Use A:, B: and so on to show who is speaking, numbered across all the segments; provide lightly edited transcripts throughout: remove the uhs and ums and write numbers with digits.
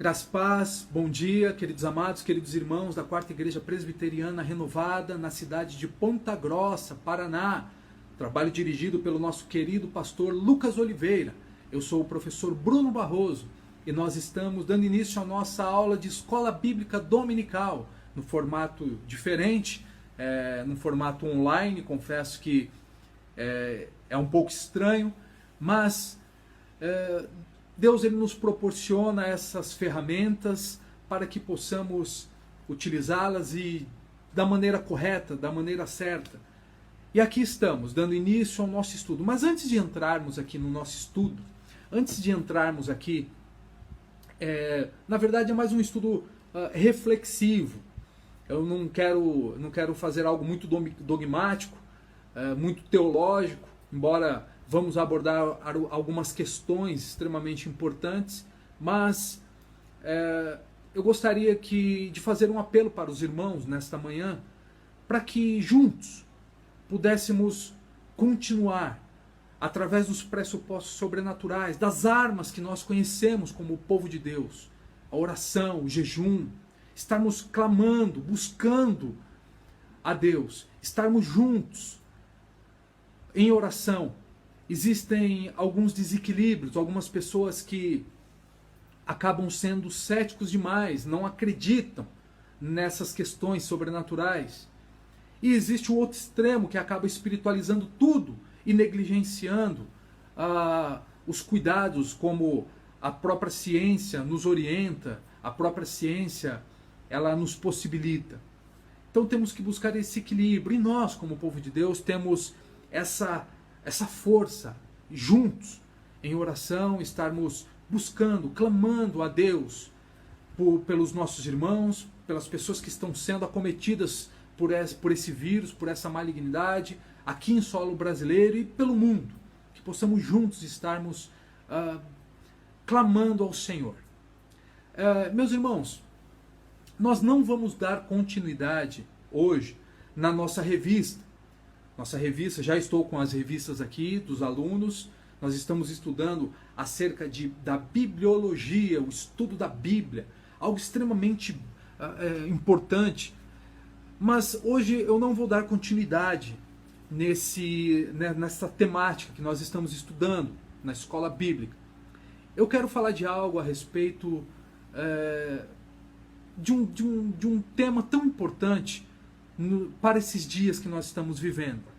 A: Graças e paz, bom dia, queridos amados, queridos irmãos da Quarta Igreja Presbiteriana Renovada, na cidade de Ponta Grossa, Paraná. Trabalho dirigido pelo nosso querido pastor Lucas Oliveira. Eu sou o professor Bruno Barroso e nós estamos dando início à nossa aula de Escola Bíblica Dominical, no formato diferente, no formato online. Confesso que é um pouco estranho, mas Deus ele nos proporciona essas ferramentas para que possamos utilizá-las e da maneira correta, da maneira certa. E aqui estamos, dando início ao nosso estudo. Mas antes de entrarmos aqui no nosso estudo, antes de entrarmos aqui, na verdade é mais um estudo reflexivo. Eu não quero fazer algo muito dogmático, muito teológico, embora vamos abordar algumas questões extremamente importantes, mas eu gostaria de fazer um apelo para os irmãos nesta manhã, para que juntos pudéssemos continuar, através dos pressupostos sobrenaturais, das armas que nós conhecemos como o povo de Deus, a oração, o jejum, estarmos clamando, buscando a Deus, estarmos juntos em oração. Existem alguns desequilíbrios, algumas pessoas que acabam sendo céticos demais, não acreditam nessas questões sobrenaturais. E existe o outro extremo que acaba espiritualizando tudo e negligenciando os cuidados, como a própria ciência nos orienta, a própria ciência ela nos possibilita. Então temos que buscar esse equilíbrio. E nós, como povo de Deus, temos essa força, juntos, em oração, estarmos buscando, clamando a Deus pelos nossos irmãos, pelas pessoas que estão sendo acometidas por esse vírus, por essa malignidade, aqui em solo brasileiro e pelo mundo. Que possamos juntos estarmos clamando ao Senhor. Meus irmãos, nós não vamos dar continuidade hoje na nossa revista. Nossa revista, já estou com as revistas aqui dos alunos, nós estamos estudando acerca da bibliologia, o estudo da Bíblia, algo extremamente importante. Mas hoje eu não vou dar continuidade nessa temática que nós estamos estudando na escola bíblica. Eu quero falar de algo a respeito de um tema tão importante para esses dias que nós estamos vivendo.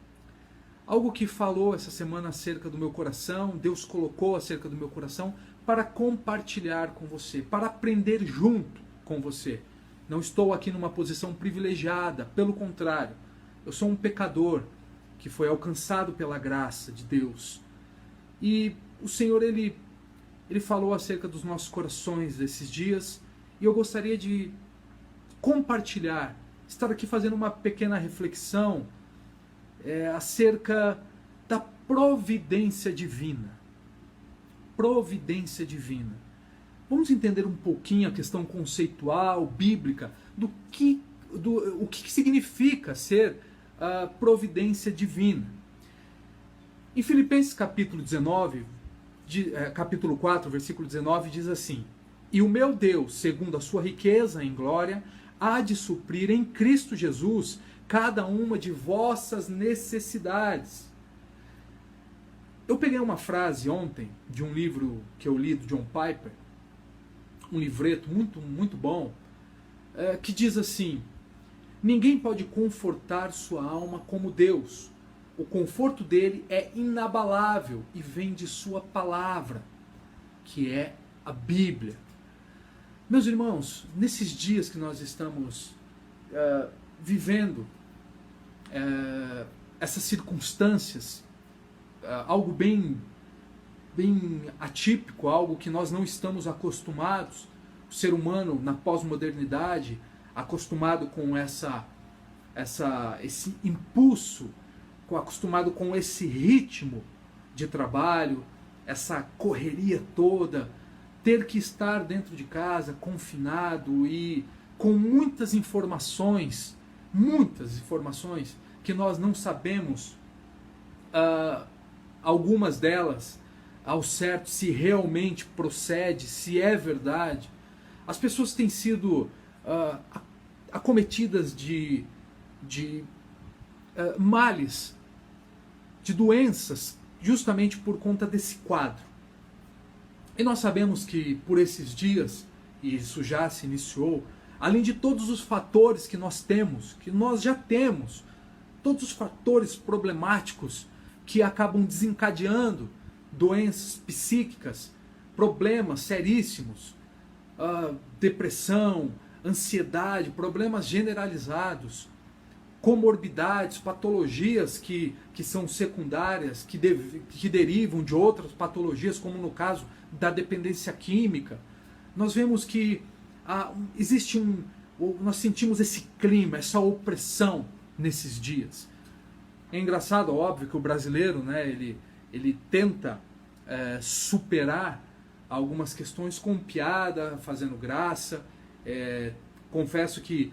A: Algo que falou essa semana acerca do meu coração, Deus colocou acerca do meu coração para compartilhar com você, para aprender junto com você. Não estou aqui numa posição privilegiada, pelo contrário, eu sou um pecador que foi alcançado pela graça de Deus. E o Senhor, Ele falou acerca dos nossos corações desses dias, e eu gostaria de compartilhar, estar aqui fazendo uma pequena reflexão acerca da providência divina. Providência divina. Vamos entender um pouquinho a questão conceitual, bíblica, o que significa ser providência divina. Em Filipenses capítulo 4, versículo 19, diz assim: "E o meu Deus, segundo a sua riqueza em glória, há de suprir em Cristo Jesus cada uma de vossas necessidades." Eu peguei uma frase ontem de um livro que eu li do John Piper, um livreto muito, muito bom, que diz assim: "Ninguém pode confortar sua alma como Deus. O conforto dele é inabalável e vem de sua palavra, que é a Bíblia." Meus irmãos, nesses dias que nós estamos vivendo essas circunstâncias, algo bem atípico, algo que nós não estamos acostumados, o ser humano na pós-modernidade, acostumado com esse impulso, acostumado com esse ritmo de trabalho, essa correria toda, ter que estar dentro de casa, confinado e com muitas informações que nós não sabemos, algumas delas ao certo se realmente procede, se é verdade. As pessoas têm sido acometidas de males, de doenças, justamente por conta desse quadro. E nós sabemos que por esses dias, e isso já se iniciou, além de todos os fatores que nós temos, que nós já temos, todos os fatores problemáticos que acabam desencadeando doenças psíquicas, problemas seríssimos, depressão, ansiedade, problemas generalizados, comorbidades, patologias que são secundárias, que derivam de outras patologias, como no caso da dependência química. Nós vemos que nós sentimos esse clima, essa opressão nesses dias. É engraçado, óbvio, que o brasileiro, né, ele tenta superar algumas questões com piada, fazendo graça. Confesso que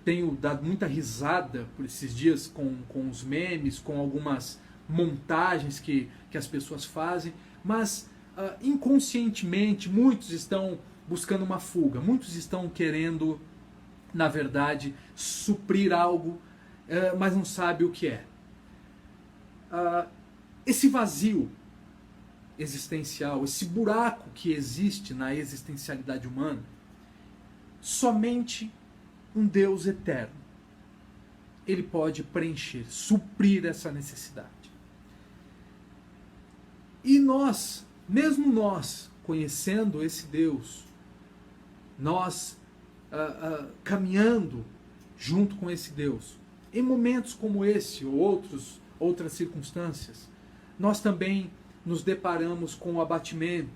A: tenho dado muita risada por esses dias com os memes, com algumas montagens que as pessoas fazem, mas inconscientemente muitos estão buscando uma fuga, muitos estão querendo, na verdade, suprir algo, mas não sabe o que é. Esse vazio existencial, esse buraco que existe na existencialidade humana, somente um Deus eterno, ele pode preencher, suprir essa necessidade. E nós, mesmo nós, conhecendo esse Deus, nós caminhando junto com esse Deus, em momentos como esse ou outras circunstâncias, nós também nos deparamos com o abatimento,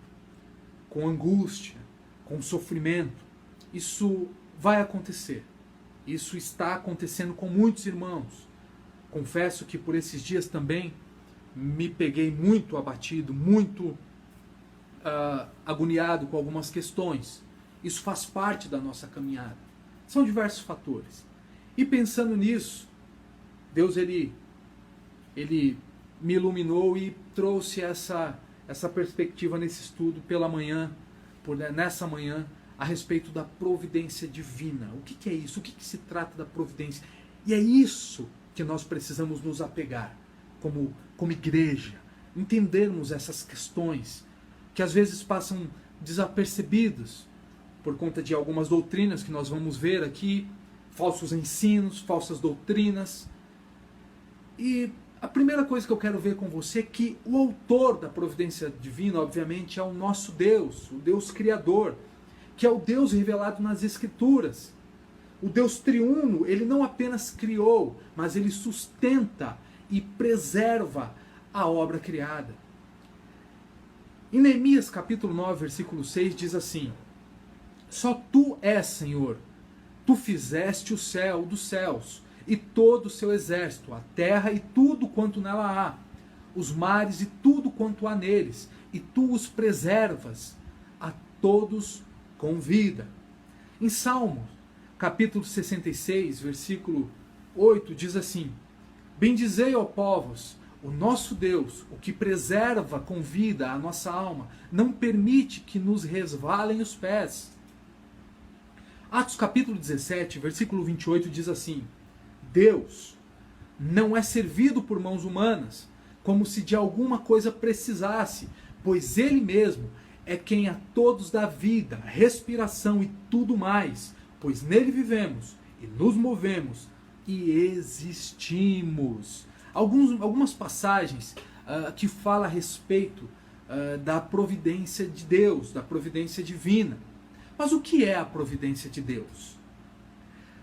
A: com angústia, com sofrimento. Isso vai acontecer. Isso está acontecendo com muitos irmãos. Confesso que por esses dias também me peguei muito abatido, muito agoniado com algumas questões. Isso faz parte da nossa caminhada. São diversos fatores. E pensando nisso, Deus ele me iluminou e trouxe essa perspectiva nesse estudo nessa manhã, a respeito da providência divina. O que é isso? O que se trata da providência? E é isso que nós precisamos nos apegar como igreja, entendermos essas questões que às vezes passam desapercebidas por conta de algumas doutrinas que nós vamos ver aqui, falsos ensinos, falsas doutrinas. E a primeira coisa que eu quero ver com você é que o autor da providência divina, obviamente, é o nosso Deus, o Deus Criador, que é o Deus revelado nas Escrituras. O Deus triuno, ele não apenas criou, mas ele sustenta e preserva a obra criada. Em Neemias capítulo 9, versículo 6, diz assim: só tu és, Senhor, tu fizeste o céu dos céus, e todo o seu exército, a terra e tudo quanto nela há, os mares e tudo quanto há neles, e tu os preservas a todos com vida. Em Salmos, capítulo 66, versículo 8, diz assim: bendizei, ó povos, o nosso Deus, o que preserva com vida a nossa alma, não permite que nos resvalem os pés. Atos capítulo 17, versículo 28 diz assim: Deus não é servido por mãos humanas, como se de alguma coisa precisasse, pois Ele mesmo é quem a todos dá vida, respiração e tudo mais, pois nele vivemos e nos movemos e existimos. Algumas passagens que falam a respeito da providência de Deus, da providência divina. Mas o que é a providência de Deus?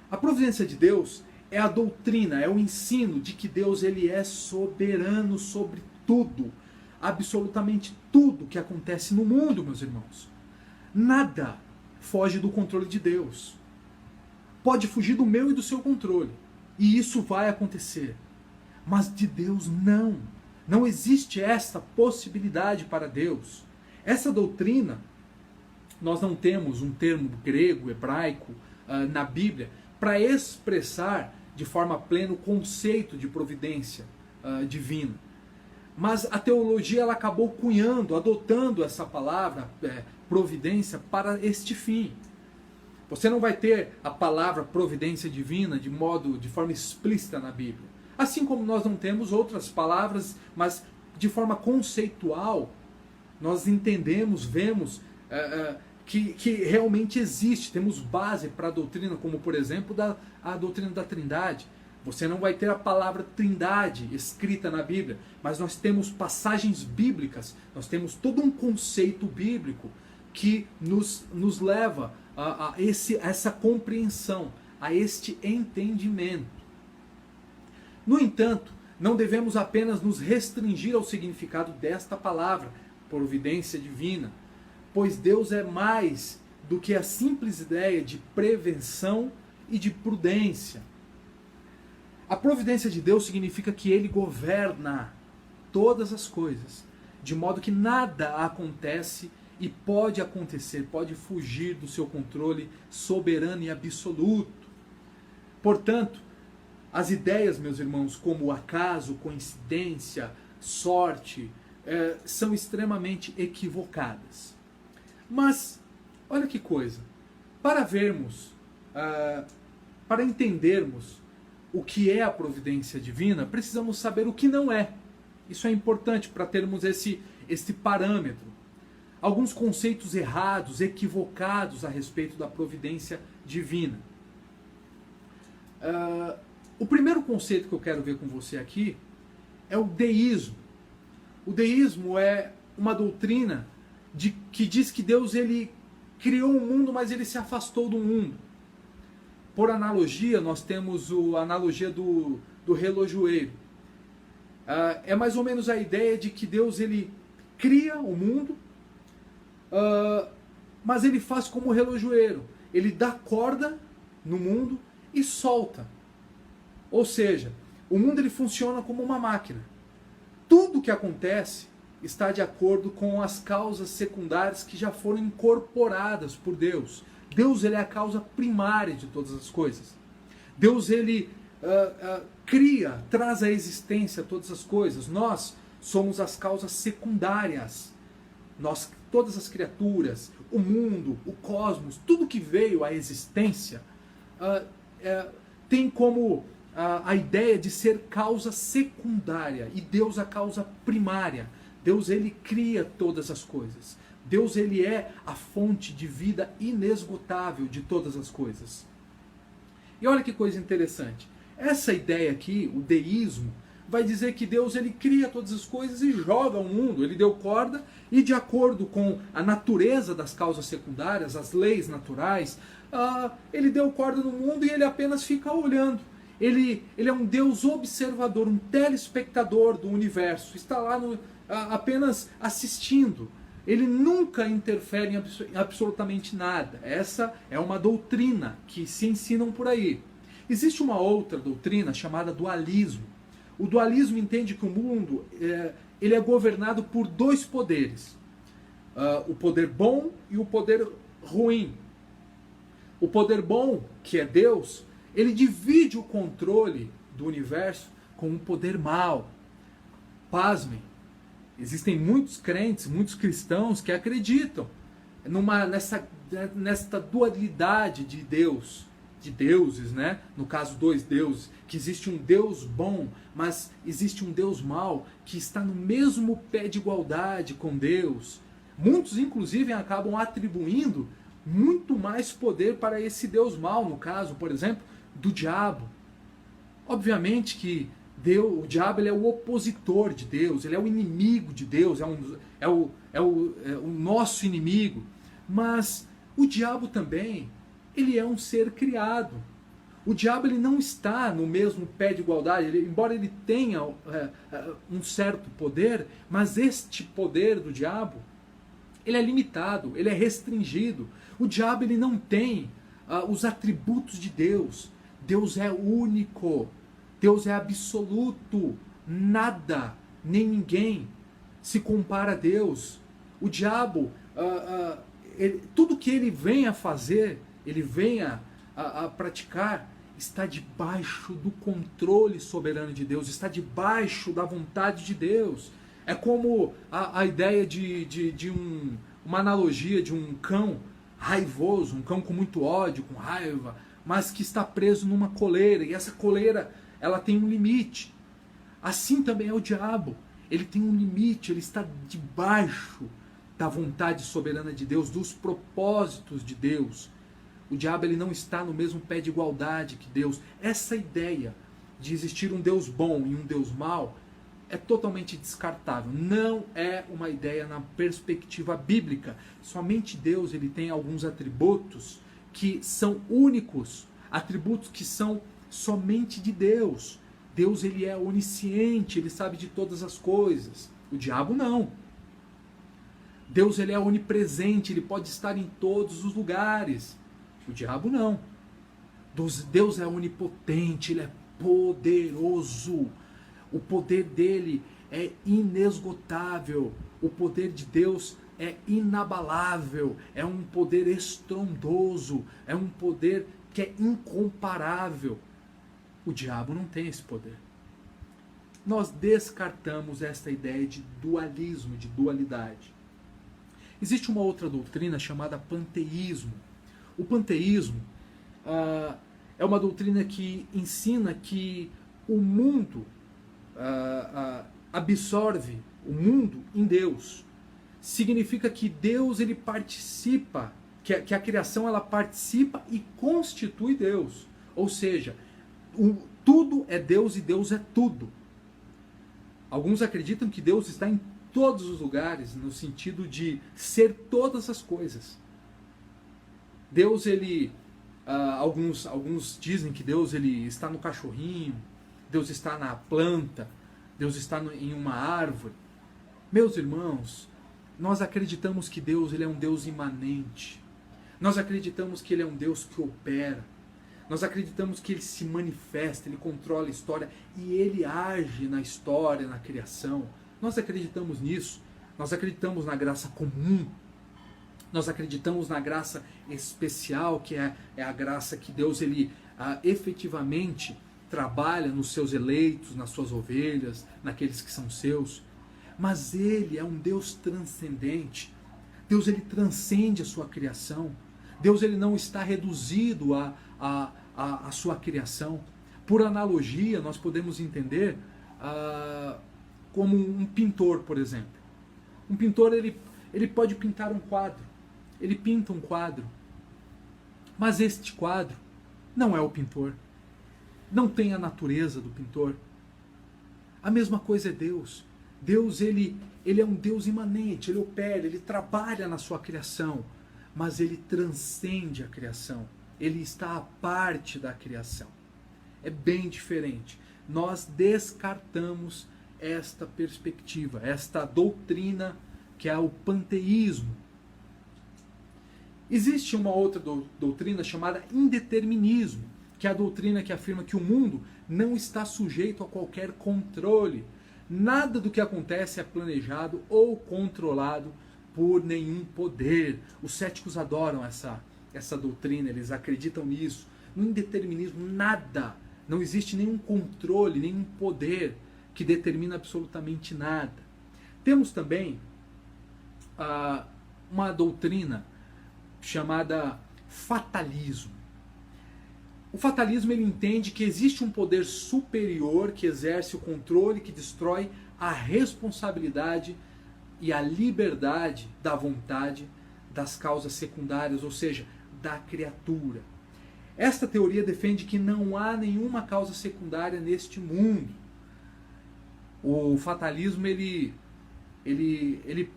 A: A providência de Deus é a doutrina, é o ensino de que Deus ele é soberano sobre tudo, absolutamente tudo que acontece no mundo, meus irmãos. Nada foge do controle de Deus. Pode fugir do meu e do seu controle, e isso vai acontecer. Mas de Deus não. Não existe essa possibilidade para Deus. Essa doutrina, nós não temos um termo grego, hebraico, na Bíblia, para expressar de forma plena o conceito de providência divina. Mas a teologia ela acabou cunhando, adotando essa palavra, providência, para este fim. Você não vai ter a palavra providência divina de forma explícita na Bíblia. Assim como nós não temos outras palavras, mas de forma conceitual, nós entendemos, vemos que realmente existe. Temos base para a doutrina, como por exemplo a doutrina da Trindade. Você não vai ter a palavra Trindade escrita na Bíblia, mas nós temos passagens bíblicas, nós temos todo um conceito bíblico que nos leva a essa compreensão, a este entendimento. No entanto, não devemos apenas nos restringir ao significado desta palavra, providência divina, pois Deus é mais do que a simples ideia de prevenção e de prudência. A providência de Deus significa que Ele governa todas as coisas, de modo que nada acontece e pode acontecer, pode fugir do seu controle soberano e absoluto. Portanto, as ideias, meus irmãos, como acaso, coincidência, sorte, são extremamente equivocadas. Mas, olha que coisa, para entendermos o que é a providência divina, precisamos saber o que não é. Isso é importante para termos esse parâmetro. Alguns conceitos errados, equivocados a respeito da providência divina. O primeiro conceito que eu quero ver com você aqui é o deísmo. O deísmo é uma doutrina que diz que Deus ele criou o mundo, mas ele se afastou do mundo. Por analogia, nós temos a analogia do relojoeiro. É mais ou menos a ideia de que Deus ele cria o mundo, mas ele faz como o relojoeiro. Ele dá corda no mundo e solta. Ou seja, o mundo ele funciona como uma máquina. Tudo que acontece está de acordo com as causas secundárias que já foram incorporadas por Deus. Deus ele é a causa primária de todas as coisas. Deus ele cria, traz à existência todas as coisas. Nós somos as causas secundárias. Nós, todas as criaturas, o mundo, o cosmos, tudo que veio à existência tem como a ideia de ser causa secundária e Deus a causa primária. Deus ele cria todas as coisas. Deus ele é a fonte de vida inesgotável de todas as coisas. E olha que coisa interessante. Essa ideia aqui, o deísmo, vai dizer que Deus ele cria todas as coisas e joga ao mundo. Ele deu corda e de acordo com a natureza das causas secundárias, as leis naturais, ele deu corda no mundo e ele apenas fica olhando. Ele é um Deus observador, um telespectador do universo. Está lá apenas assistindo. Ele nunca interfere em absolutamente nada. Essa é uma doutrina que se ensinam por aí. Existe uma outra doutrina chamada dualismo. O dualismo entende que o mundo ele é governado por dois poderes. O poder bom e o poder ruim. O poder bom, que é Deus, ele divide o controle do universo com o poder mau. Pasmem. Existem muitos crentes, muitos cristãos que acreditam nesta dualidade de Deus, de deuses, né? No caso, dois deuses, que existe um Deus bom, mas existe um Deus mau que está no mesmo pé de igualdade com Deus. Muitos, inclusive, acabam atribuindo muito mais poder para esse Deus mau, no caso, por exemplo, do diabo. Obviamente que o diabo ele é o opositor de Deus, ele é o inimigo de Deus, é o nosso inimigo. Mas o diabo também, ele é um ser criado. O diabo ele não está no mesmo pé de igualdade, embora ele tenha um certo poder, mas este poder do diabo, ele é limitado, ele é restringido. O diabo ele não tem os atributos de Deus. Deus é único. Deus é absoluto, nada, nem ninguém se compara a Deus. O diabo, tudo que ele vem a fazer, ele vem a praticar, está debaixo do controle soberano de Deus, está debaixo da vontade de Deus. É como a ideia de uma analogia de um cão raivoso, um cão com muito ódio, com raiva, mas que está preso numa coleira, e essa coleira, ela tem um limite. Assim também é o diabo. Ele tem um limite, ele está debaixo da vontade soberana de Deus, dos propósitos de Deus. O diabo, ele não está no mesmo pé de igualdade que Deus. Essa ideia de existir um Deus bom e um Deus mau é totalmente descartável. Não é uma ideia na perspectiva bíblica. Somente Deus, ele tem alguns atributos que são únicos, atributos que são somente de Deus. Deus, ele é onisciente, ele sabe de todas as coisas. O diabo não. Deus, ele é onipresente, ele pode estar em todos os lugares. O diabo não. Deus é onipotente, ele é poderoso. O poder dele é inesgotável. O poder de Deus é inabalável. É um poder estrondoso. É um poder que é incomparável. O diabo não tem esse poder. Nós descartamos esta ideia de dualismo, de dualidade. Existe uma outra doutrina chamada panteísmo. O panteísmo é uma doutrina que ensina que o mundo absorve o mundo em Deus. Significa que Deus, ele participa, que a criação, ela participa e constitui Deus. Ou seja, tudo é Deus e Deus é tudo. Alguns acreditam que Deus está em todos os lugares, no sentido de ser todas as coisas. Deus, ele... alguns dizem que Deus, ele está no cachorrinho, Deus está na planta, Deus está em uma árvore. Meus irmãos, nós acreditamos que Deus, ele é um Deus imanente. Nós acreditamos que ele é um Deus que opera. Nós acreditamos que ele se manifesta, ele controla a história e ele age na história, na criação. Nós acreditamos nisso. Nós acreditamos na graça comum. Nós acreditamos na graça especial, que é a graça que Deus, ele efetivamente trabalha nos seus eleitos, nas suas ovelhas, naqueles que são seus. Mas ele é um Deus transcendente. Deus, ele transcende a sua criação. Deus, ele não está reduzido à sua criação. Por analogia, nós podemos entender como um pintor, por exemplo. Um pintor, ele pode pintar um quadro. Ele pinta um quadro. Mas este quadro não é o pintor. Não tem a natureza do pintor. A mesma coisa é Deus. Deus, ele é um Deus imanente, ele opera, ele trabalha na sua criação, mas ele transcende a criação. Ele está à parte da criação. É bem diferente. Nós descartamos esta perspectiva, esta doutrina que é o panteísmo. Existe uma outra doutrina chamada indeterminismo, que é a doutrina que afirma que o mundo não está sujeito a qualquer controle. Nada do que acontece é planejado ou controlado por nenhum poder. Os céticos adoram essa doutrina, eles acreditam nisso. No indeterminismo, nada, não existe nenhum controle, nenhum poder que determina absolutamente nada. Temos também uma doutrina chamada fatalismo. O fatalismo, ele entende que existe um poder superior que exerce o controle, que destrói a responsabilidade e a liberdade da vontade das causas secundárias, ou seja, da criatura. Esta teoria defende que não há nenhuma causa secundária neste mundo. O fatalismo, ele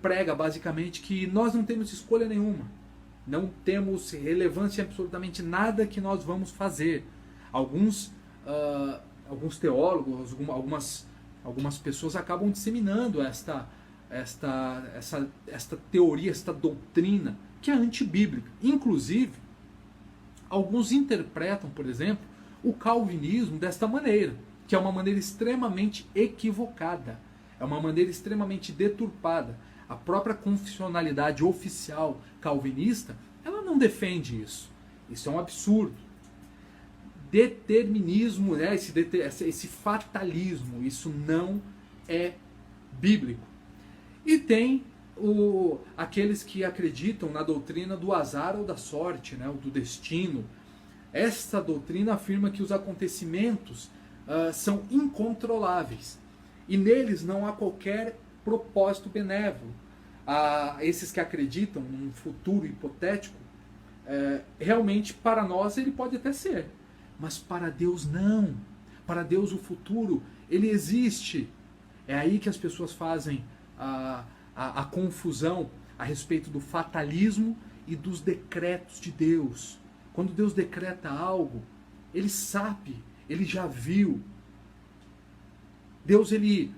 A: prega basicamente que nós não temos escolha nenhuma. Não temos relevância em absolutamente nada que nós vamos fazer. Alguns teólogos, algumas pessoas acabam disseminando esta teoria, esta doutrina, que é antibíblica. Inclusive, alguns interpretam, por exemplo, o calvinismo desta maneira, que é uma maneira extremamente equivocada, é uma maneira extremamente deturpada. A própria confessionalidade oficial calvinista, ela não defende isso. Isso é um absurdo. Determinismo, né, esse fatalismo, isso não é bíblico. E tem aqueles que acreditam na doutrina do azar ou da sorte, né, ou do destino. Esta doutrina afirma que os acontecimentos são incontroláveis e neles não há qualquer propósito benévolo. Esses que acreditam num futuro hipotético, realmente para nós ele pode até ser, mas para Deus não. Para Deus o futuro, ele existe. É aí que as pessoas fazem a confusão a respeito do fatalismo e dos decretos de Deus. Quando Deus decreta algo, ele sabe, ele já viu. Deus, ele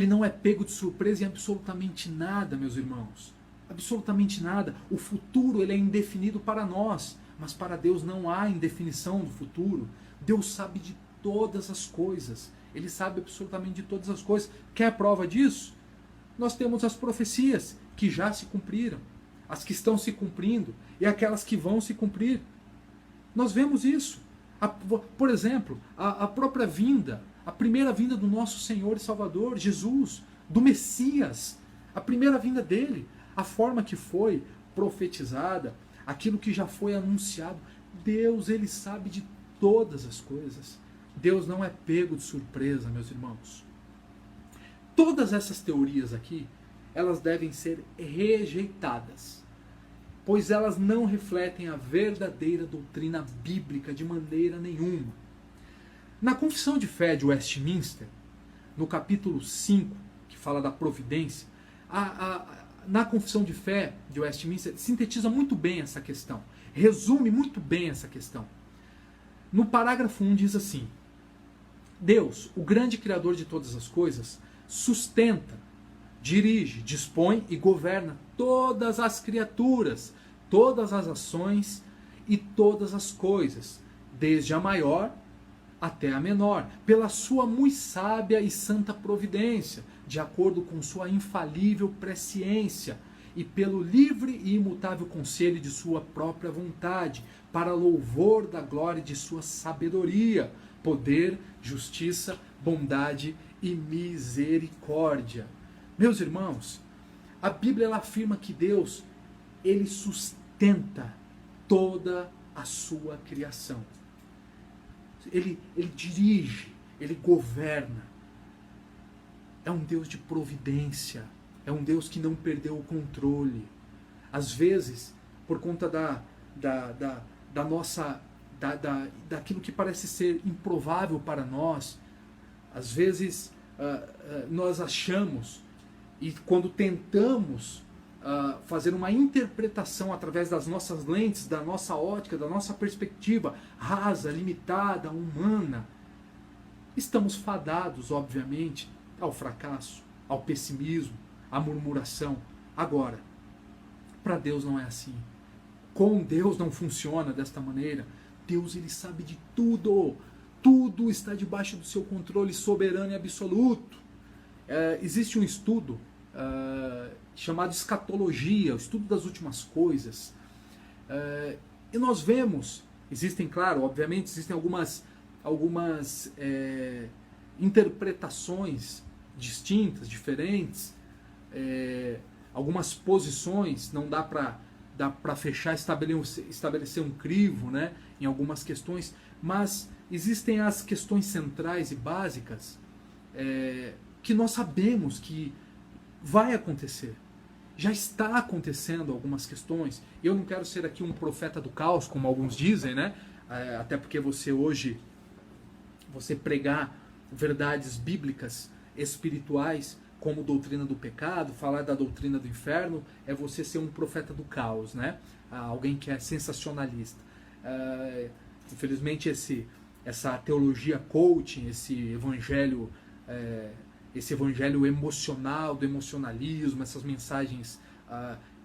A: não é pego de surpresa em absolutamente nada, meus irmãos. Absolutamente nada. O futuro, ele é indefinido para nós, mas para Deus não há indefinição do futuro. Deus sabe de todas as coisas. Ele sabe absolutamente de todas as coisas. Quer a prova disso? Nós temos as profecias que já se cumpriram, as que estão se cumprindo e aquelas que vão se cumprir. Nós vemos isso. Por exemplo, a própria vinda, a primeira vinda do nosso Senhor e Salvador, Jesus, do Messias, a primeira vinda dele, a forma que foi profetizada, aquilo que já foi anunciado. Deus, ele sabe de todas as coisas. Deus não é pego de surpresa, meus irmãos. Todas essas teorias aqui, elas devem ser rejeitadas, pois elas não refletem a verdadeira doutrina bíblica de maneira nenhuma. Na Confissão de Fé de Westminster, no capítulo 5, que fala da providência, na Confissão de Fé de Westminster sintetiza muito bem essa questão, resume muito bem essa questão. No parágrafo 1 diz assim: Deus, o grande Criador de todas as coisas, sustenta, dirige, dispõe e governa todas as criaturas, todas as ações e todas as coisas, desde a maior até a menor, pela sua muito sábia e santa providência, de acordo com sua infalível presciência e pelo livre e imutável conselho de sua própria vontade, para louvor da glória de sua sabedoria, poder, justiça, bondade e misericórdia. Meus irmãos, a Bíblia ela afirma que Deus, ele sustenta toda a sua criação. Ele dirige, ele governa. É um Deus de providência, é um Deus que não perdeu o controle. Às vezes, por conta daquilo que parece ser improvável para nós, às vezes nós achamos, e quando tentamos fazer uma interpretação através das nossas lentes, da nossa ótica, da nossa perspectiva rasa, limitada, humana, estamos fadados, obviamente, ao fracasso, ao pessimismo, à murmuração. Agora, para Deus não é assim. Com Deus não funciona desta maneira. Deus, ele sabe de tudo. Tudo está debaixo do seu controle soberano e absoluto. Existe um estudo chamado escatologia, o estudo das últimas coisas. E nós vemos, existem, claro, obviamente, existem algumas interpretações distintas, diferentes, algumas posições, não dá para fechar, estabelecer um crivo, né, em algumas questões, mas existem as questões centrais e básicas que nós sabemos que vai acontecer. Já está acontecendo algumas questões. Eu não quero ser aqui um profeta do caos, como alguns dizem, né? Até porque você pregar verdades bíblicas, espirituais, como doutrina do pecado, falar da doutrina do inferno, é você ser um profeta do caos, né? Alguém que é sensacionalista. Infelizmente essa teologia coaching, esse evangelho emocional, do emocionalismo, essas mensagens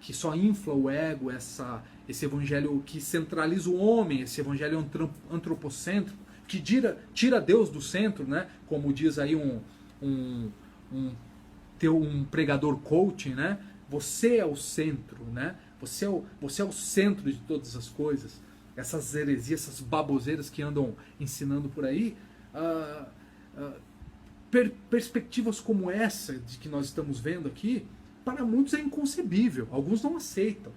A: que só inflam o ego, esse evangelho que centraliza o homem, esse evangelho antropocêntrico, que tira Deus do centro, né? Como diz aí um pregador coaching, né? Você é o centro, né? Você é o centro de todas as coisas. Essas heresias, essas baboseiras que andam ensinando por aí, perspectivas como essa de que nós estamos vendo aqui, para muitos é inconcebível. Alguns não aceitam.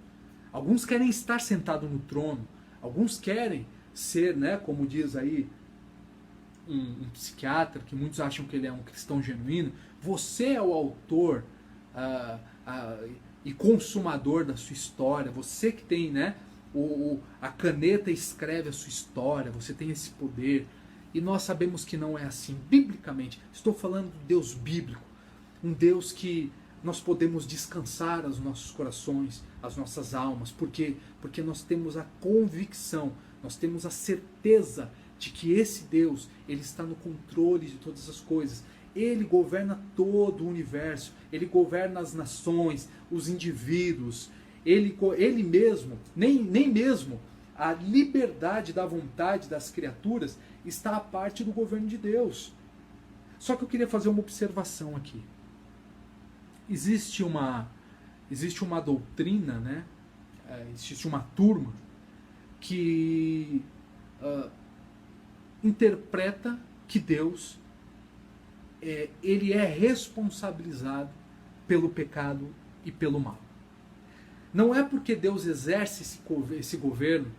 A: Alguns querem estar sentado no trono. Alguns querem ser, né, como diz aí um psiquiatra, que muitos acham que ele é um cristão genuíno. Você é o autor e consumador da sua história. Você que tem, né, a caneta escreve a sua história. Você tem esse poder. E nós sabemos que não é assim. Biblicamente, estou falando do Deus bíblico. Um Deus que nós podemos descansar os nossos corações, as nossas almas. Por quê? Porque nós temos a convicção, nós temos a certeza de que esse Deus, ele está no controle de todas as coisas. Ele governa todo o universo, ele governa as nações, os indivíduos. Ele mesmo, nem mesmo a liberdade da vontade das criaturas está a parte do governo de Deus. Só que eu queria fazer uma observação aqui. Existe uma doutrina, né? Existe uma turma que interpreta que Deus ele é responsabilizado pelo pecado e pelo mal. Não é porque Deus exerce esse governo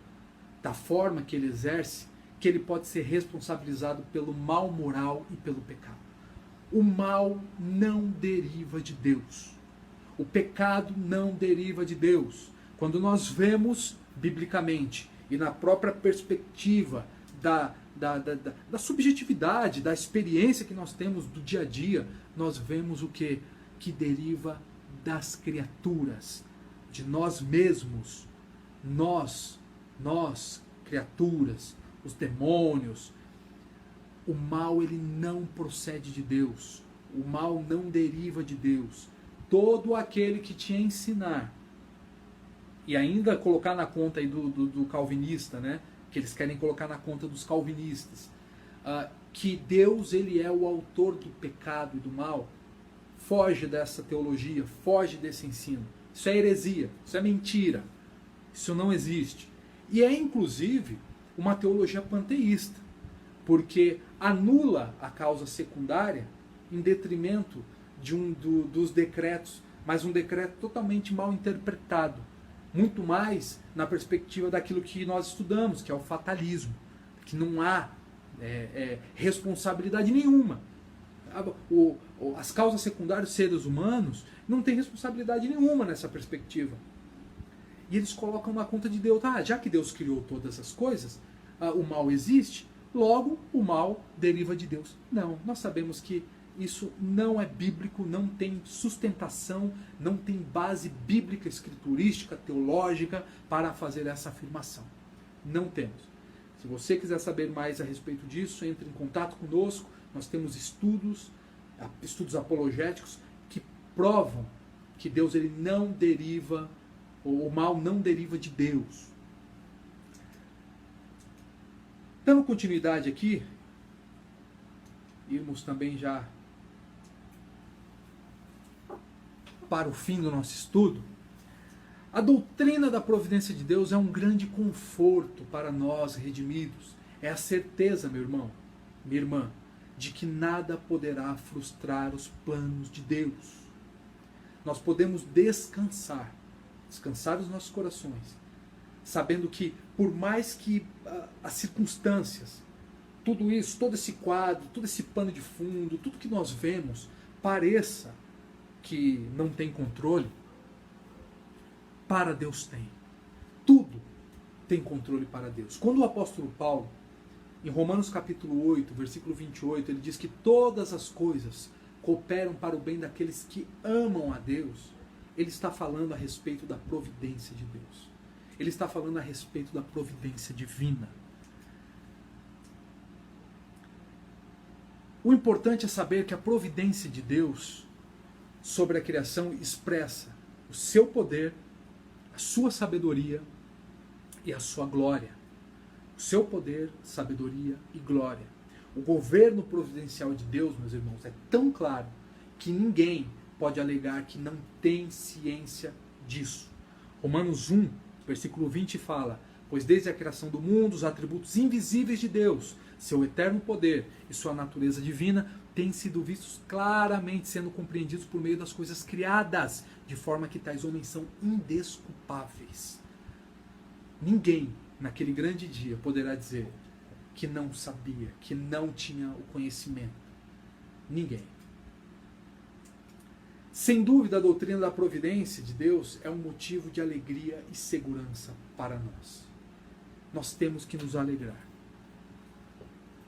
A: da forma que ele exerce que ele pode ser responsabilizado pelo mal moral e pelo pecado. O mal não deriva de Deus. O pecado não deriva de Deus. Quando nós vemos, biblicamente, e na própria perspectiva da subjetividade, da experiência que nós temos do dia a dia, nós vemos o quê? Que deriva das criaturas, de nós mesmos. Nós, criaturas, os demônios. O mal, ele não procede de Deus. O mal não deriva de Deus. Todo aquele que te ensinar, e ainda colocar na conta aí do calvinista, né? Que eles querem colocar na conta dos calvinistas, que Deus, ele é o autor do pecado e do mal, foge dessa teologia, foge desse ensino. Isso é heresia, isso é mentira. Isso não existe. E é, inclusive, uma teologia panteísta, porque anula a causa secundária em detrimento de dos decretos, mas um decreto totalmente mal interpretado, muito mais na perspectiva daquilo que nós estudamos, que é o fatalismo, que não há responsabilidade nenhuma. As causas secundárias, seres humanos, não têm responsabilidade nenhuma nessa perspectiva. E eles colocam na conta de Deus, já que Deus criou todas as coisas, o mal existe, logo o mal deriva de Deus. Não, nós sabemos que isso não é bíblico, não tem sustentação, não tem base bíblica, escriturística, teológica para fazer essa afirmação. Não temos. Se você quiser saber mais a respeito disso, entre em contato conosco. Nós temos estudos apologéticos que provam que Deus, ele não deriva, o mal não deriva de Deus. Dando continuidade aqui, irmos também já para o fim do nosso estudo. A doutrina da providência de Deus é um grande conforto para nós redimidos. É a certeza, meu irmão, minha irmã, de que nada poderá frustrar os planos de Deus. Nós podemos descansar os nossos corações, sabendo que, por mais que as circunstâncias, tudo isso, todo esse quadro, todo esse pano de fundo, tudo que nós vemos, pareça que não tem controle, para Deus tem. Tudo tem controle para Deus. Quando o apóstolo Paulo, em Romanos capítulo 8, versículo 28, ele diz que todas as coisas cooperam para o bem daqueles que amam a Deus, ele está falando a respeito da providência de Deus. Ele está falando a respeito da providência divina. O importante é saber que a providência de Deus sobre a criação expressa o seu poder, a sua sabedoria e a sua glória. O seu poder, sabedoria e glória. O governo providencial de Deus, meus irmãos, é tão claro que ninguém pode alegar que não tem ciência disso. Romanos 1, versículo 20 fala: pois desde a criação do mundo, os atributos invisíveis de Deus, seu eterno poder e sua natureza divina, têm sido vistos claramente sendo compreendidos por meio das coisas criadas, de forma que tais homens são indesculpáveis. Ninguém, naquele grande dia, poderá dizer que não sabia, que não tinha o conhecimento. Ninguém. Sem dúvida, a doutrina da providência de Deus é um motivo de alegria e segurança para nós. Nós temos que nos alegrar.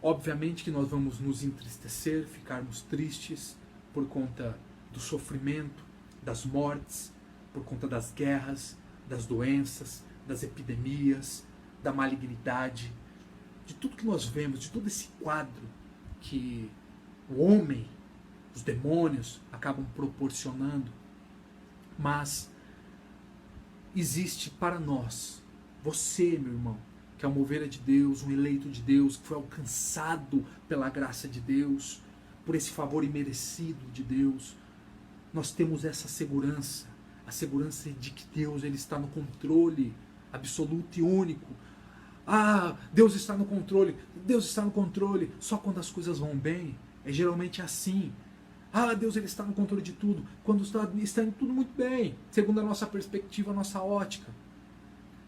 A: Obviamente que nós vamos nos entristecer, ficarmos tristes por conta do sofrimento, das mortes, por conta das guerras, das doenças, das epidemias, da malignidade, de tudo que nós vemos, de todo esse quadro que o homem, os demônios acabam proporcionando. Mas existe para nós, você, meu irmão, que é uma ovelha de Deus, um eleito de Deus, que foi alcançado pela graça de Deus, por esse favor imerecido de Deus, nós temos essa segurança, a segurança de que Deus ele está no controle absoluto e único. Ah, Deus está no controle, Deus está no controle só quando as coisas vão bem. É geralmente assim. Ah, Deus ele está no controle de tudo quando está indo tudo muito bem, segundo a nossa perspectiva, a nossa ótica.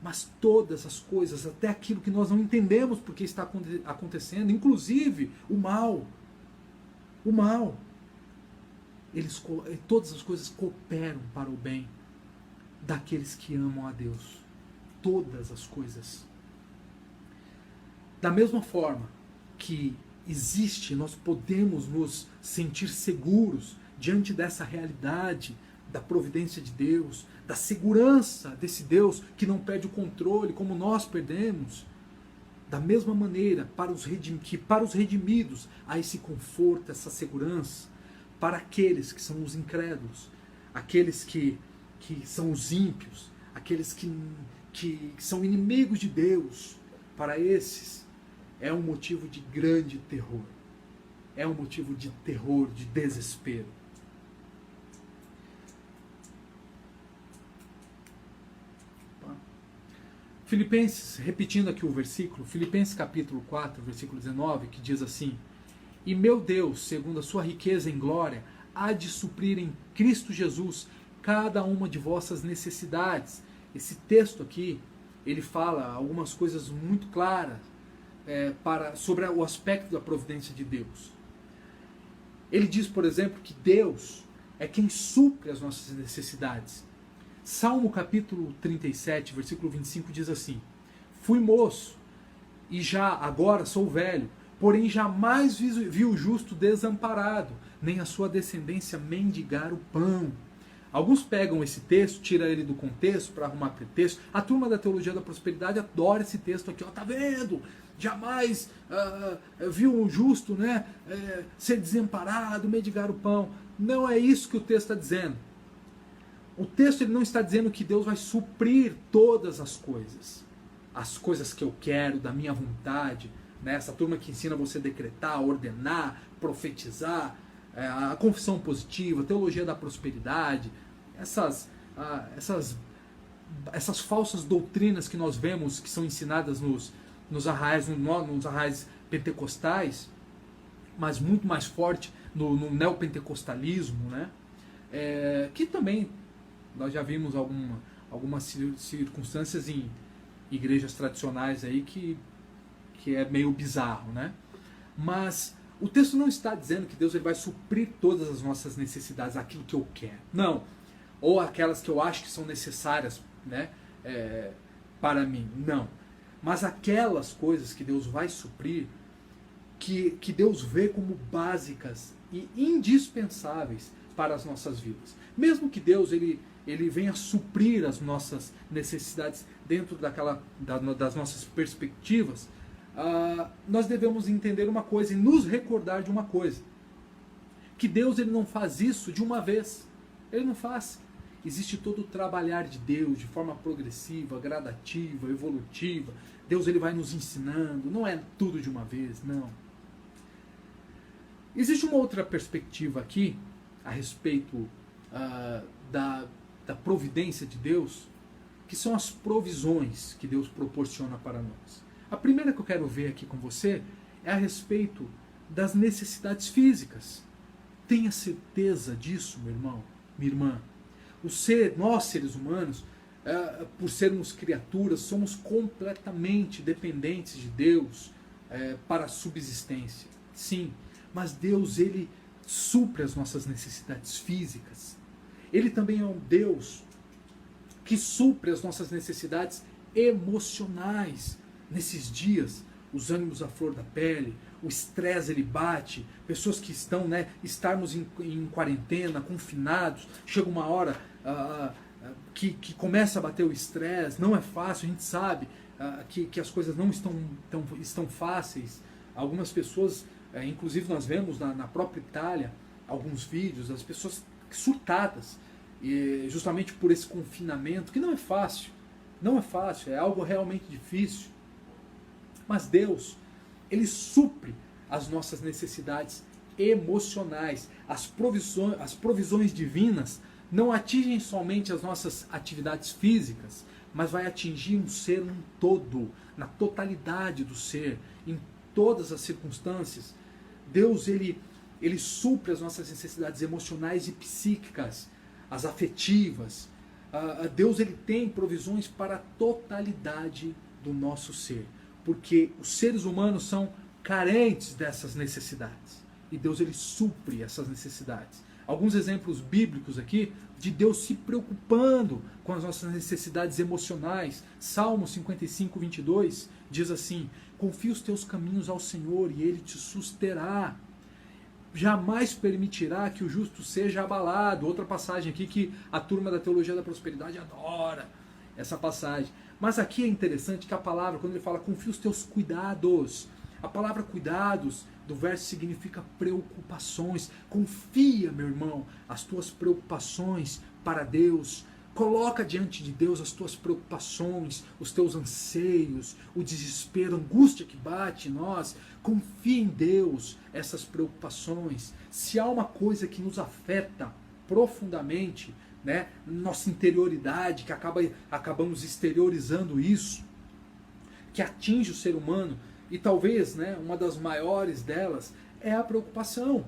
A: Mas todas as coisas, até aquilo que nós não entendemos porque está acontecendo, inclusive o mal, todas as coisas cooperam para o bem daqueles que amam a Deus. Todas as coisas. Da mesma forma que existe, nós podemos nos sentir seguros diante dessa realidade da providência de Deus, da segurança desse Deus que não perde o controle como nós perdemos. Da mesma maneira, para os redimidos há esse conforto, essa segurança. Para aqueles que são os incrédulos, aqueles que são os ímpios, aqueles que são inimigos de Deus, para esses é um motivo de grande terror. É um motivo de terror, de desespero. Filipenses, repetindo aqui o versículo, Filipenses capítulo 4, versículo 19, que diz assim: E meu Deus, segundo a sua riqueza em glória, há de suprir em Cristo Jesus cada uma de vossas necessidades. Esse texto aqui, ele fala algumas coisas muito claras sobre o aspecto da providência de Deus. Ele diz, por exemplo, que Deus é quem supre as nossas necessidades. Salmo capítulo 37, versículo 25 diz assim: Fui moço, e já agora sou velho, porém jamais vi o justo desamparado, nem a sua descendência mendigar o pão. Alguns pegam esse texto, tiram ele do contexto para arrumar pretexto. A turma da teologia da prosperidade adora esse texto aqui. Ó, tá vendo? Jamais viu um justo, né, ser desamparado, mendigar o pão. Não é isso que o texto está dizendo. O texto ele não está dizendo que Deus vai suprir todas as coisas que eu quero, da minha vontade. Né? Essa turma que ensina você a decretar, ordenar, profetizar, a confissão positiva, a teologia da prosperidade, essas falsas doutrinas que nós vemos que são ensinadas nos arraiais pentecostais, mas muito mais forte no neopentecostalismo, né? Que também nós já vimos algumas circunstâncias em igrejas tradicionais aí que é meio bizarro, né? Mas o texto não está dizendo que Deus ele vai suprir todas as nossas necessidades, aquilo que eu quero. Não. Ou aquelas que eu acho que são necessárias, né, para mim. Não. Mas aquelas coisas que Deus vai suprir, que Deus vê como básicas e indispensáveis para as nossas vidas. Mesmo que Deus ele venha suprir as nossas necessidades dentro das nossas perspectivas, nós devemos entender uma coisa e nos recordar de uma coisa: que Deus ele não faz isso de uma vez. Ele não faz. Existe todo o trabalhar de Deus de forma progressiva, gradativa, evolutiva. Deus ele vai nos ensinando, não é tudo de uma vez, não. Existe uma outra perspectiva aqui a respeito da providência de Deus, que são as provisões que Deus proporciona para nós. A primeira que eu quero ver aqui com você é a respeito das necessidades físicas. Tenha certeza disso, meu irmão, minha irmã. Nós, seres humanos, por sermos criaturas, somos completamente dependentes de Deus para a subsistência. Sim, mas Deus, ele supre as nossas necessidades físicas. Ele também é um Deus que supre as nossas necessidades emocionais. Nesses dias, os ânimos à flor da pele, o estresse ele bate, pessoas que estão, estarmos em quarentena, confinados, chega uma hora que começa a bater o estresse, não é fácil, a gente sabe que as coisas não estão fáceis. Algumas pessoas, inclusive nós vemos na própria Itália, alguns vídeos, as pessoas surtadas, justamente por esse confinamento, que não é fácil, é algo realmente difícil. Mas Deus, ele supre as nossas necessidades emocionais. As provisões divinas não atingem somente as nossas atividades físicas, mas vai atingir um ser um todo, na totalidade do ser, em todas as circunstâncias. Deus, ele supre as nossas necessidades emocionais e psíquicas, as afetivas. Deus, ele tem provisões para a totalidade do nosso ser, porque os seres humanos são carentes dessas necessidades. E Deus, ele supre essas necessidades. Alguns exemplos bíblicos aqui de Deus se preocupando com as nossas necessidades emocionais. Salmo 55, 22 diz assim: confia os teus caminhos ao Senhor e Ele te susterá. Jamais permitirá que o justo seja abalado. Outra passagem aqui que a turma da Teologia da Prosperidade adora essa passagem. Mas aqui é interessante que a palavra, quando ele fala confia os teus cuidados, a palavra cuidados do verso significa preocupações. Confia, meu irmão, as tuas preocupações para Deus. Coloca diante de Deus as tuas preocupações, os teus anseios, o desespero, a angústia que bate em nós. Confia em Deus essas preocupações. Se há uma coisa que nos afeta profundamente, nossa interioridade, que acabamos exteriorizando isso, que atinge o ser humano, e talvez uma das maiores delas é a preocupação.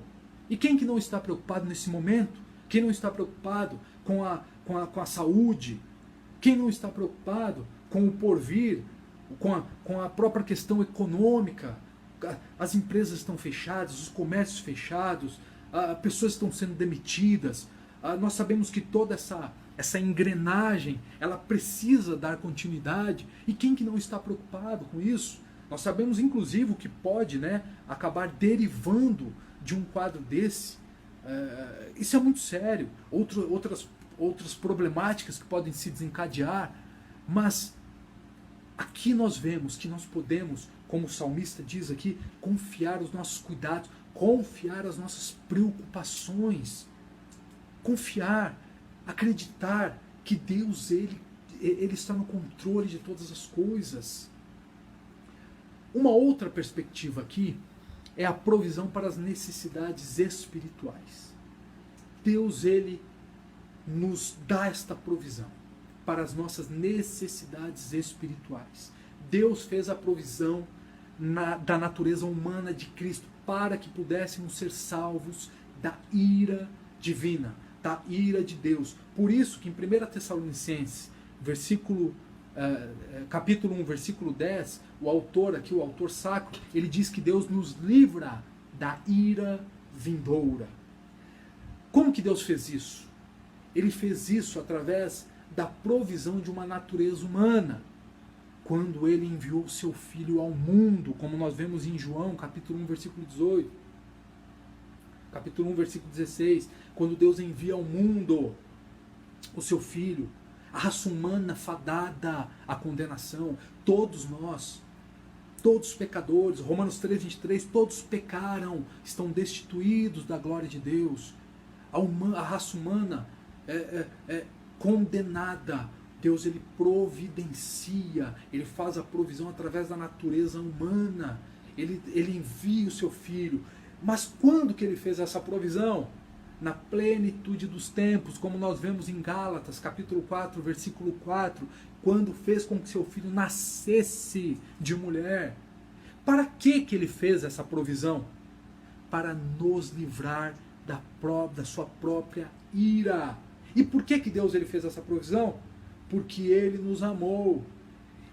A: E quem que não está preocupado nesse momento? Quem não está preocupado com a saúde? Quem não está preocupado com o porvir? Com a própria questão econômica? As empresas estão fechadas, os comércios fechados, pessoas estão sendo demitidas. Nós sabemos que toda essa engrenagem, ela precisa dar continuidade. E quem que não está preocupado com isso? Nós sabemos, inclusive, o que pode acabar derivando de um quadro desse. Isso é muito sério. Outras problemáticas que podem se desencadear. Mas aqui nós vemos que nós podemos, como o salmista diz aqui, confiar os nossos cuidados, confiar as nossas preocupações. Confiar, acreditar que Deus ele está no controle de todas as coisas. Uma outra perspectiva aqui é a provisão para as necessidades espirituais. Deus, ele nos dá esta provisão para as nossas necessidades espirituais. Deus fez a provisão da natureza humana de Cristo para que pudéssemos ser salvos da ira divina, da ira de Deus. Por isso que em 1 Tessalonicenses, capítulo 1, versículo 10, o autor sacro, ele diz que Deus nos livra da ira vindoura. Como que Deus fez isso? Ele fez isso através da provisão de uma natureza humana, quando ele enviou o seu Filho ao mundo, como nós vemos em João, capítulo 1, versículo 18, capítulo 1, versículo 16, quando Deus envia ao mundo o seu Filho, a raça humana fadada à condenação, todos nós, todos pecadores, Romanos 3, 23, todos pecaram, estão destituídos da glória de Deus, a raça humana é condenada. Deus, ele providencia, ele faz a provisão através da natureza humana, ele envia o seu Filho. Mas quando que ele fez essa provisão? Na plenitude dos tempos, como nós vemos em Gálatas, capítulo 4, versículo 4, quando fez com que seu filho nascesse de mulher. Para que ele fez essa provisão? para nos livrar da sua própria ira. E por que Deus ele fez essa provisão? Porque ele nos amou.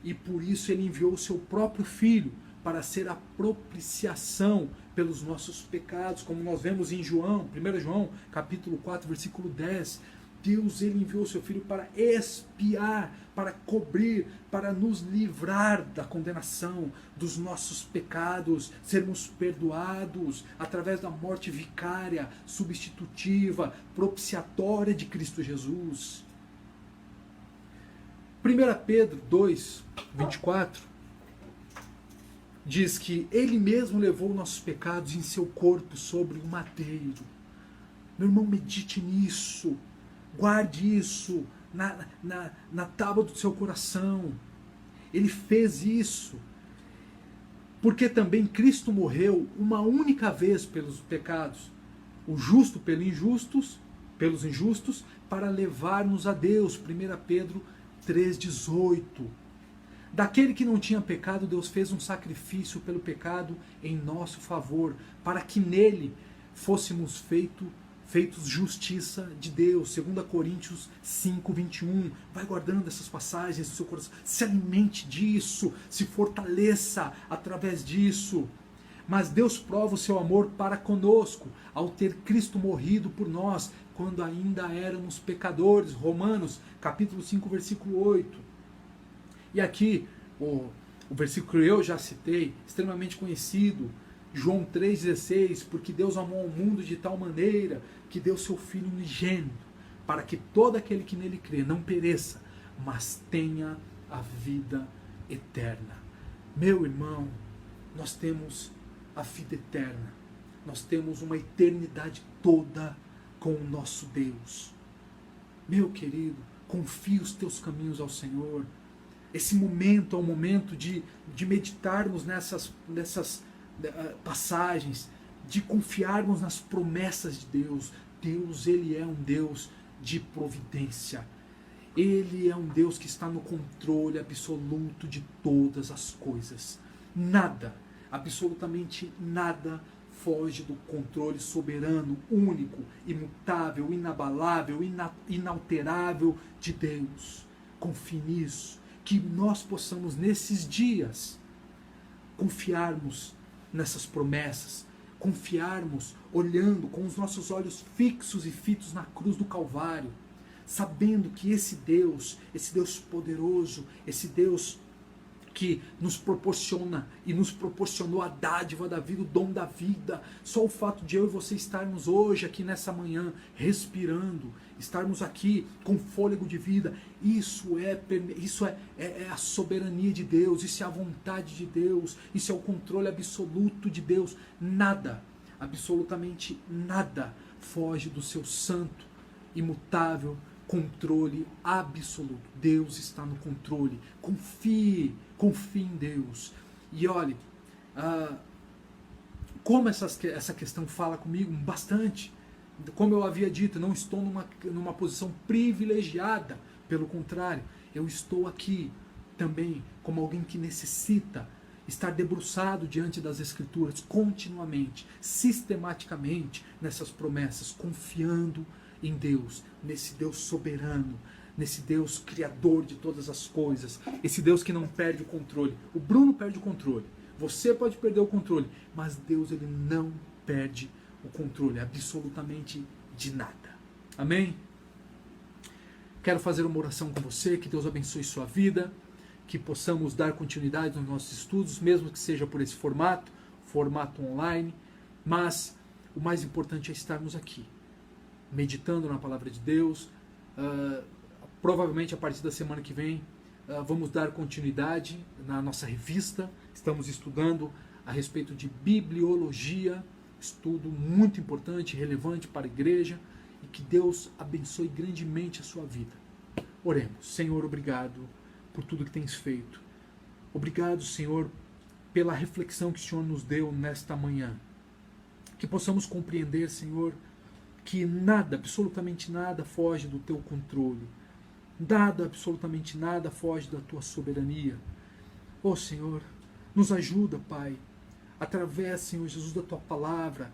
A: E por isso ele enviou o seu próprio Filho para ser a propiciação pelos nossos pecados, como nós vemos em João, 1 João, capítulo 4, versículo 10. Deus ele enviou o seu Filho para expiar, para cobrir, para nos livrar da condenação, dos nossos pecados, sermos perdoados através da morte vicária, substitutiva, propiciatória de Cristo Jesus. 1 Pedro 2, 24 diz que ele mesmo levou nossos pecados em seu corpo sobre o madeiro. Meu irmão, medite nisso. Guarde isso na tábua do seu coração. Ele fez isso porque também Cristo morreu uma única vez pelos pecados, o justo pelos injustos, para levar-nos a Deus. 1 Pedro 3,18. Daquele que não tinha pecado, Deus fez um sacrifício pelo pecado em nosso favor, para que nele fôssemos feitos justiça de Deus. 2 Coríntios 5:21. Vai guardando essas passagens no seu coração. Se alimente disso, se fortaleça através disso. Mas Deus prova o seu amor para conosco, ao ter Cristo morrido por nós, quando ainda éramos pecadores. Romanos capítulo 5, versículo 8. E aqui, o versículo que eu já citei, extremamente conhecido, João 3,16, porque Deus amou o mundo de tal maneira que deu seu Filho unigênito, para que todo aquele que nele crê não pereça, mas tenha a vida eterna. Meu irmão, nós temos a vida eterna, nós temos uma eternidade toda com o nosso Deus. Meu querido, confie os teus caminhos ao Senhor. Esse momento é um momento de meditarmos nessas passagens, de confiarmos nas promessas de Deus. Deus, ele é um Deus de providência. Ele é um Deus que está no controle absoluto de todas as coisas. Nada, absolutamente nada, foge do controle soberano, único, imutável, inabalável, inalterável de Deus. Confie nisso, que nós possamos nesses dias confiarmos nessas promessas, confiarmos olhando com os nossos olhos fixos e fitos na cruz do Calvário, sabendo que esse Deus poderoso, esse Deus que nos proporciona e nos proporcionou a dádiva da vida, o dom da vida, só o fato de eu e você estarmos hoje aqui nessa manhã, respirando, estarmos aqui com fôlego de vida, isso é a soberania de Deus, isso é a vontade de Deus, isso é o controle absoluto de Deus. Nada, absolutamente nada, foge do seu santo, imutável controle absoluto. Deus está no controle. Confie em Deus. E olhe, como essa questão fala comigo bastante. Como eu havia dito, não estou numa posição privilegiada. Pelo contrário, eu estou aqui também como alguém que necessita estar debruçado diante das Escrituras continuamente, sistematicamente nessas promessas, confiando em Deus, nesse Deus soberano, nesse Deus criador de todas as coisas, esse Deus que não perde o controle. O Bruno perde o controle, você pode perder o controle, mas Deus, ele não perde o controle absolutamente de nada. Amém? Quero fazer uma oração com você, que Deus abençoe sua vida, que possamos dar continuidade nos nossos estudos, mesmo que seja por esse formato online, mas o mais importante é estarmos aqui, meditando na palavra de Deus. Provavelmente a partir da semana que vem vamos dar continuidade na nossa revista. Estamos estudando a respeito de bibliologia, estudo muito importante, relevante para a igreja, e que Deus abençoe grandemente a sua vida. Oremos. Senhor, obrigado por tudo que tens feito. Obrigado, Senhor, pela reflexão que o Senhor nos deu nesta manhã. Que possamos compreender, Senhor, que nada, absolutamente nada, foge do teu controle. Nada, absolutamente nada, foge da tua soberania. Ó Senhor, nos ajuda, Pai, através, Senhor Jesus, da tua palavra,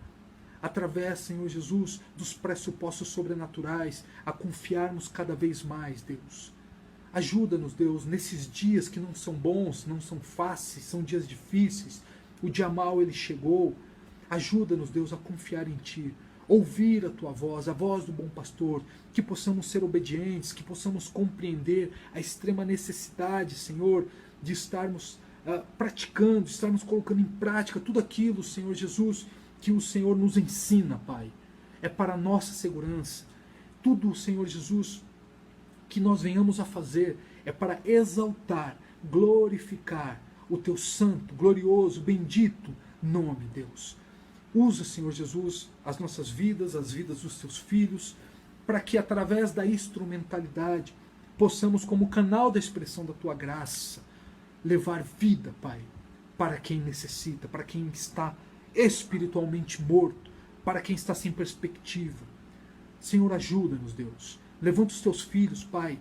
A: através, Senhor Jesus, dos pressupostos sobrenaturais, a confiarmos cada vez mais, Deus. Ajuda-nos, Deus, nesses dias que não são bons, não são fáceis, são dias difíceis. O dia mau, ele chegou. Ajuda-nos, Deus, a confiar em Ti, ouvir a Tua voz, a voz do bom pastor, que possamos ser obedientes, que possamos compreender a extrema necessidade, Senhor, de estarmos praticando, estarmos colocando em prática tudo aquilo, Senhor Jesus, que o Senhor nos ensina, Pai. É para a nossa segurança. Tudo, Senhor Jesus, que nós venhamos a fazer é para exaltar, glorificar o Teu santo, glorioso, bendito nome, Deus. Usa, Senhor Jesus, as nossas vidas, as vidas dos Teus filhos, para que através da instrumentalidade possamos, como canal da expressão da Tua graça, levar vida, Pai, para quem necessita, para quem está espiritualmente morto, para quem está sem perspectiva. Senhor, ajuda-nos, Deus. Levanta os Teus filhos, Pai,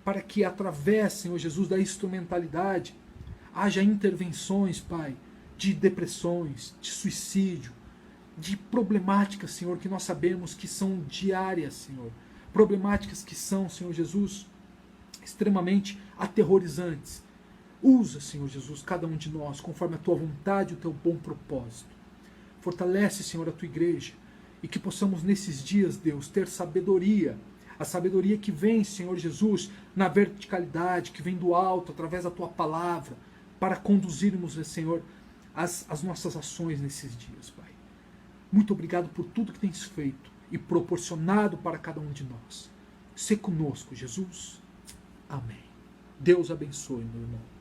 A: para que através, Senhor Jesus, da instrumentalidade, haja intervenções, Pai, de depressões, de suicídio, de problemáticas, Senhor, que nós sabemos que são diárias, Senhor. Problemáticas que são, Senhor Jesus, extremamente aterrorizantes. Usa, Senhor Jesus, cada um de nós, conforme a Tua vontade e o Teu bom propósito. Fortalece, Senhor, a Tua igreja, e que possamos nesses dias, Deus, ter sabedoria, a sabedoria que vem, Senhor Jesus, na verticalidade, que vem do alto, através da Tua palavra, para conduzirmos, Senhor, as nossas ações nesses dias, Pai. Muito obrigado por tudo que tens feito e proporcionado para cada um de nós. Sê conosco, Jesus. Amém. Deus abençoe, meu irmão.